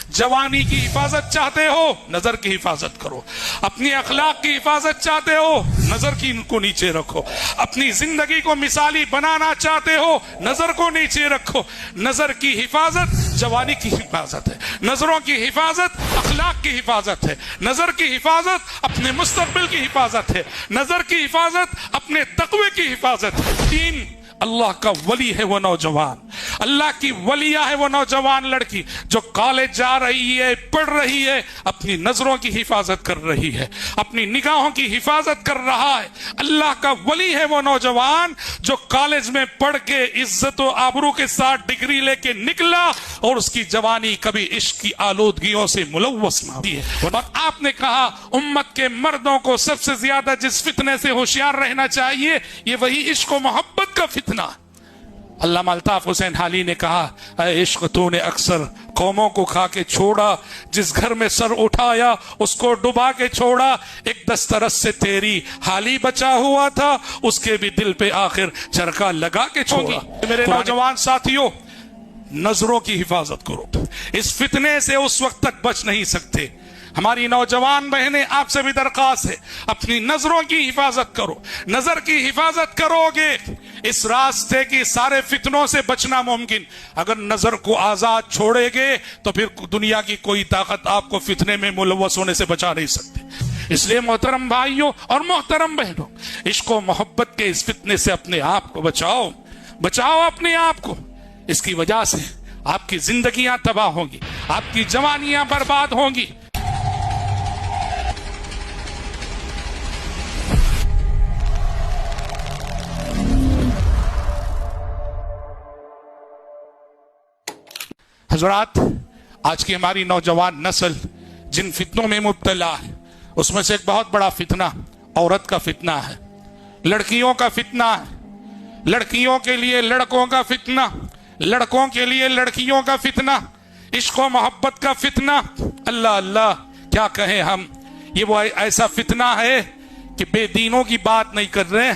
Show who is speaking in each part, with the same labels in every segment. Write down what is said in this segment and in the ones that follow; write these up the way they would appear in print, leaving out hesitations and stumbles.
Speaker 1: जवानी की हिफाजत चाहते हो, नजर की हिफाजत करो। अपनी अखलाक की हिफाजत चाहते हो, नजर की को नीचे रखो। अपनी जिंदगी को मिसाली बनाना चाहते हो, नजर को नीचे रखो। नजर की हिफाजत जवानी की हिफाजत है, नजरों की हिफाजत अखलाक की हिफाजत है, नजर की हिफाजत अपने मुस्तकबिल की हिफाजत है, नजर की हिफाजत अपने तकवे की हिफाजत है। तीन, अल्लाह का वली है वो नौजवान, अल्लाह की वलिया है वो नौजवान लड़की जो कॉलेज जा रही है, पढ़ रही है, अपनी नजरों की हिफाजत कर रही है, अपनी निगाहों की हिफाजत कर रहा है। अल्लाह का वली है वो नौजवान जो कॉलेज में पढ़ के इज्जत और आबरू के साथ डिग्री लेके निकला और उसकी जवानी कभी इश्क की आलूदगियों से मुलव्वस ना हुई है। और आपने कहा उम्मत के मर्दों को सबसे ज्यादा जिस फितने से होशियार रहना चाहिए ये वही इश्क और मोहब्बत का फितना। अल्लामा अल्ताफ हुसैन हाली ने कहा, ऐ इश्क तूने अक्सर कौमों को खा के छोड़ा, जिस घर में सर उठाया उसको डुबा के छोड़ा। एक दस्तरस से तेरी हाली बचा हुआ था, उसके भी दिल पे आखिर चरखा लगा के छोड़ा। मेरे नौजवान साथियों, नजरों की हिफाजत करो, इस फितने से उस वक्त तक बच नहीं सकते। हमारी नौजवान बहनें आपसे भी दरख्वास्त है, अपनी नजरों की हिफाजत करो। नजर की हिफाजत करोगे इस रास्ते की सारे फितनों से बचना मुमकिन। अगर नजर को आजाद छोड़ेगे तो फिर दुनिया की कोई ताकत आपको फितने में मुलव्वस होने से बचा नहीं सकती। इसलिए मोहतरम भाइयों और मोहतरम बहनों, इश्क और मोहब्बत के इस फितने से अपने आप को बचाओ, बचाओ अपने आप को। इसकी वजह से आपकी जिंदगियां तबाह होंगी, आपकी जवानियां बर्बाद होंगी। हजरात, आज की हमारी नौजवान नस्ल जिन फितनों में मुब्तला है उसमें से एक बहुत बड़ा फितना औरत का फितना है, लड़कियों का फितना है, लड़कियों के लिए लड़कों का फितना, लड़कों के लिए लड़कियों का फितना, इश्क और मोहब्बत का फितना। अल्लाह अल्लाह क्या कहें हम। ये वो ऐसा फितना है कि बेदीनों की बात नहीं कर रहे,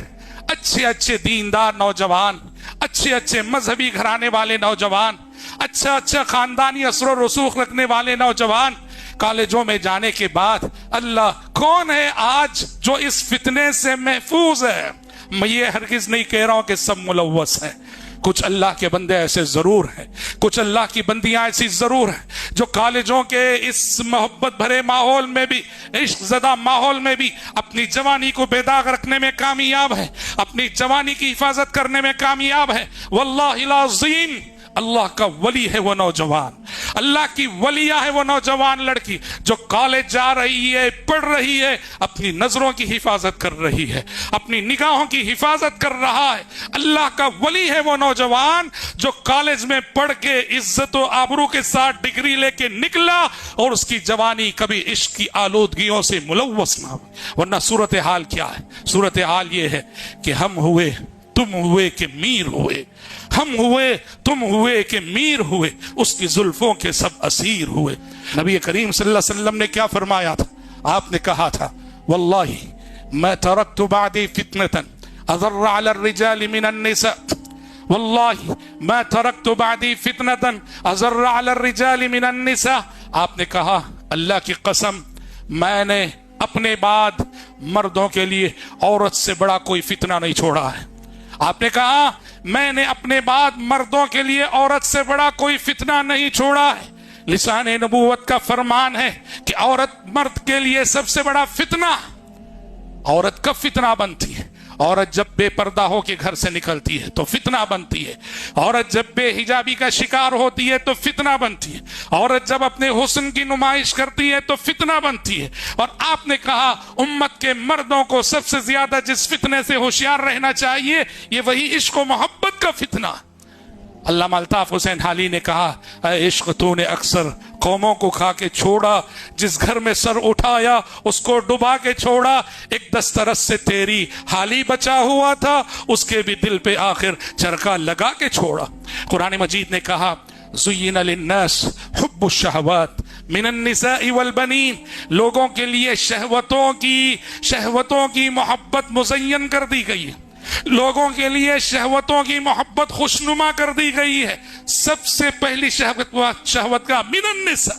Speaker 1: अच्छे अच्छे दीनदार नौजवान, अच्छे अच्छे मजहबी घराने वाले नौजवान, अच्छा अच्छा खानदानी असर और रसूख रखने वाले नौजवान कॉलेजों में जाने के बाद अल्लाह कौन है आज जो इस फितने से महफूज है। मैं ये हरगिज नहीं कह रहा हूं कि सब मुलव्वस हैं, कुछ अल्लाह के बंदे ऐसे जरूर हैं, कुछ अल्लाह की बंदियां ऐसी जरूर हैं जो कॉलेजों के इस मोहब्बत भरे माहौल में भी, इश्क ज़दा माहौल में भी अपनी जवानी को बेदाग रखने में कामयाब है, अपनी जवानी की हिफाजत करने में कामयाब है। वल्लाहिल अज़ीम, अल्लाह का वली है वो नौजवान, अल्लाह की वलिया है वो नौजवान लड़की जो कॉलेज जा रही है, पढ़ रही है, अपनी नजरों की हिफाजत कर रही है, अपनी निगाहों की हिफाजत कर रहा है। अल्लाह का वली है वो नौजवान जो कॉलेज में पढ़ के इज्जत और आबरू के साथ डिग्री लेके निकला और उसकी जवानी कभी इश्क की आलूदगियों से मुलव्वस ना हो। वरना सूरत हाल क्या है? सूरत हाल ये है कि हम हुए तुम हुए कि मीर हुए, हम हुए तुम हुए कि मीर हुए, उसकी जुल्फों के सब असीर हुए। नबी करीम सल्लल्लाहु अलैहि वसल्लम ने क्या फरमाया था? आपने कहा था, वल्लाही मैं तरक्तु बादी फितनतन अज़र्र अला रिजाल मिनन निसा, वल्लाही मैं तरक्तु बादी फितनतन अज़र्र अला रिजाल मिनन निसा। आपने कहा, अल्लाह की कसम मैंने अपने बाद मर्दों के लिए औरत से बड़ा कोई फितना नहीं छोड़ा है। आपने कहा मैंने अपने बाद मर्दों के लिए औरत से बड़ा कोई फितना नहीं छोड़ा है। लिसान नबूवत का फरमान है कि औरत मर्द के लिए सबसे बड़ा फितना। औरत कब फितना बनती है? औरत जब बेपर्दा होकर घर से निकलती है तो फितना बनती है। औरत जब बेहिजाबी का शिकार होती है तो फितना बनती है। औरत जब अपने हुस्न की नुमाइश करती है तो फितना बनती है। और आपने कहा उम्मत के मर्दों को सबसे ज्यादा जिस फितने से होशियार रहना चाहिए ये वही इश्क और मोहब्बत का फितना। अल्लामा अल्ताफ हुसैन हाली ने कहा, ऐ इश्क तूने अक्सर कौमों को खा के छोड़ा, जिस घर में सर उठाया उसको डुबा के छोड़ा। एक दस्तरस से तेरी हाली बचा हुआ था, उसके भी दिल पे आखिर चरखा लगा के छोड़ा। कुरान मजीद ने कहा, ज़ुय्यिन लिन्नास हुब्बुश शहवात मिनन निसाई वल बनीन, लोगों के लिए शहवतों की मोहब्बत मुज़य्यन कर दी गई है, लोगों के लिए शहवतों की मोहब्बत खुशनुमा कर दी गई है। सबसे पहली शहवत का मिनन निसा,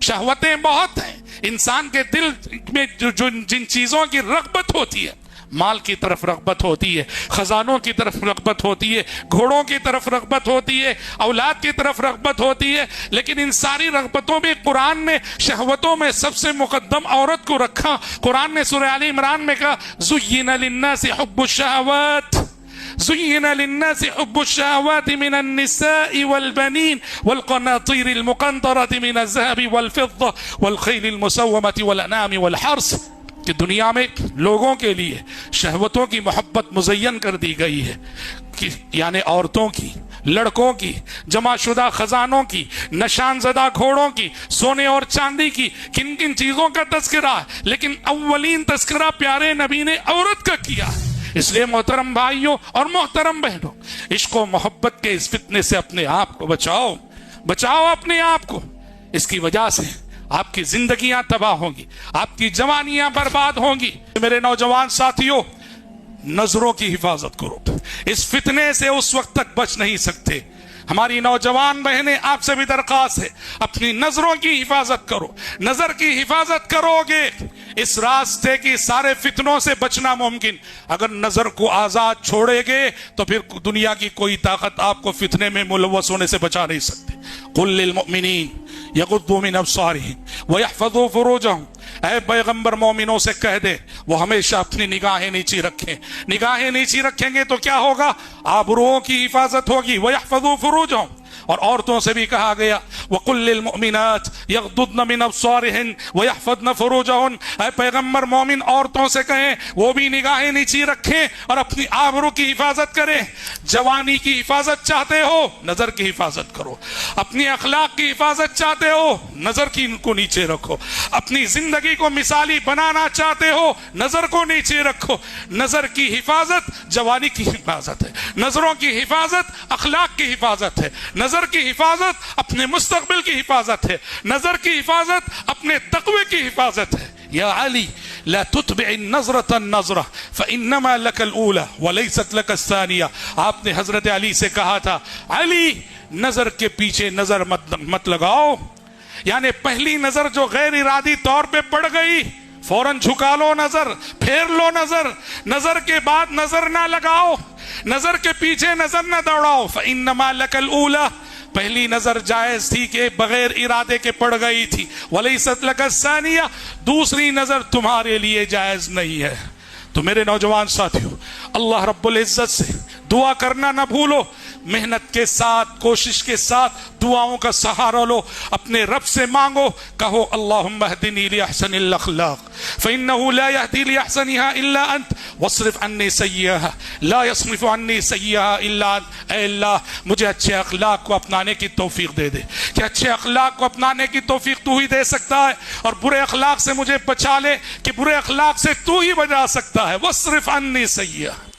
Speaker 1: शहवतें बहुत हैं। इंसान के दिल में जिन चीजों की रगबत होती है, माल की तरफ रगबत होती है, खजानों की तरफ रगबत होती है, घोड़ों की तरफ रगबत होती है, औलाद की तरफ रगबत होती है, लेकिन इन सारी रगबतों में कुरान ने शहवतों में सबसे मुकद्दम औरत को रखा। कुरान ने सूरह आल इमरान में कहा, ज़ुय्यिना लिन्नासि हुब्बुश शहवात, ज़ुय्यिना लिन्नासि हुब्बुश शहवाति मिनन निसाइ वल बनीन वल क़नातीरिल मुक़ंतरति मिनज़ ज़हबि वल फ़िद्दा वल ख़ैलिल मुसव्वमति वल अनामि वल हर्स, कि दुनिया में लोगों के लिए शहवतों की मोहब्बत मुज़य्यन कर दी गई है, कि यानी औरतों की, लड़कों की, जमाशुदा खजानों की, निशान ज़दा घोड़ों की, सोने और चांदी की, किन किन चीज़ों का तस्करा है, लेकिन अव्वलीन तस्करा प्यारे नबी ने औरत का किया। इसलिए मोहतरम भाइयों और मोहतरम बहनों, इश्क व मोहब्बत के इस फितने से अपने आप को बचाओ, बचाओ अपने आप को। इसकी वजह से आपकी जिंदगियां तबाह होंगी, आपकी जवानियां बर्बाद होंगी। मेरे नौजवान साथियों, नजरों की हिफाजत करो, इस फितने से उस वक्त तक बच नहीं सकते। हमारी नौजवान बहनें, आपसे भी दरख्वास्त है, अपनी नजरों की हिफाजत करो। नजर की हिफाजत करोगे, इस रास्ते की सारे फितनों से बचना मुमकिन। अगर नजर को आजाद छोड़ेगे तो फिर दुनिया की कोई ताकत आपको फितने में मुलव्वस होने से बचा नहीं सकती। कुल लिल मुमिनीन यगुद्दू मिन अब्सारिहिम व यहफज़ू फुरूजहुम, ऐ पैगंबर मोमिनों से कह दे वो हमेशा अपनी निगाहें नीची रखें। निगाहें नीची रखेंगे तो क्या होगा? आबरूओं की हिफाजत होगी। व यहफज़ू फुरूजहुम, और औरतों से भी कहा गया वकुल लिल मुमिनात यगुद्दन मिन अब्सारिहिन व यहफज़न फुरूजहुन, ऐ पैगंबर मोमिन औरतों से कहें वो भी निगाहें नीची रखें और अपनी आबरू की हिफाजत करें। जवानी की हिफाजत चाहते हो, नजर की हिफाजत करो। अपनी अखलाक की हिफाजत चाहते हो, नजर की को नीचे रखो। अपनी जिंदगी को मिसाली बनाना चाहते हो, नजर को नीचे रखो। नजर की हिफाजत जवानी की हिफाजत है, नजरों की हिफाजत अखलाक की हिफाजत है, नजर की हिफाजत अपने मुस्तकबिल की हिफाजत है, नजर की हिफाजत अपने तक़वे की हिफाजत है। या अली ला तुतबिअ नज़रत नज़रा फ़इन्नमा लकल ऊला व लैसत लकस सानिया। आपने हजरत अली से कहा था, अली नजर के पीछे नजर मत लगाओ, यानी पहली नजर जो गैर इरादी तौर पे पड़ गई फौरन झुका लो नजर, फेर लो नजर। नजर के बाद नजर ना लगाओ, नजर के पीछे नजर ना दौड़ाओ। फ़इन्नमा लकल ऊला, पहली नजर जायज थी कि बगैर इरादे के पड़ गई थी। वलैसत लकस सानिया, दूसरी नजर तुम्हारे लिए जायज नहीं है। तो मेरे नौजवान साथियों, अल्लाह रब्बुल इज्जत से दुआ करना ना भूलो। मेहनत के साथ, कोशिश के साथ दुआओं का सहारा लो, अपने रब से मांगो, कहो अल्लाहुम्मा हदिनी लिअहसनिल अखलाक फ़इन्नहु ला यहदी लिअहसनिहा इल्ला अंत वस्रिफ अन्नी सय्यहा ला यस्रिफु अन्नी सय्यहा इल्ला अंत। ऐ अल्लाह, मुझे अच्छे अखलाक को अपनाने की तौफीक दे दे, कि अच्छे अखलाक को अपनाने की तौफीक तू ही दे सकता है, और बुरे अखलाक से मुझे बचा ले कि बुरे अखलाक से तू ही बचा सकता है। वस्रिफ अन्नी सय्यहा।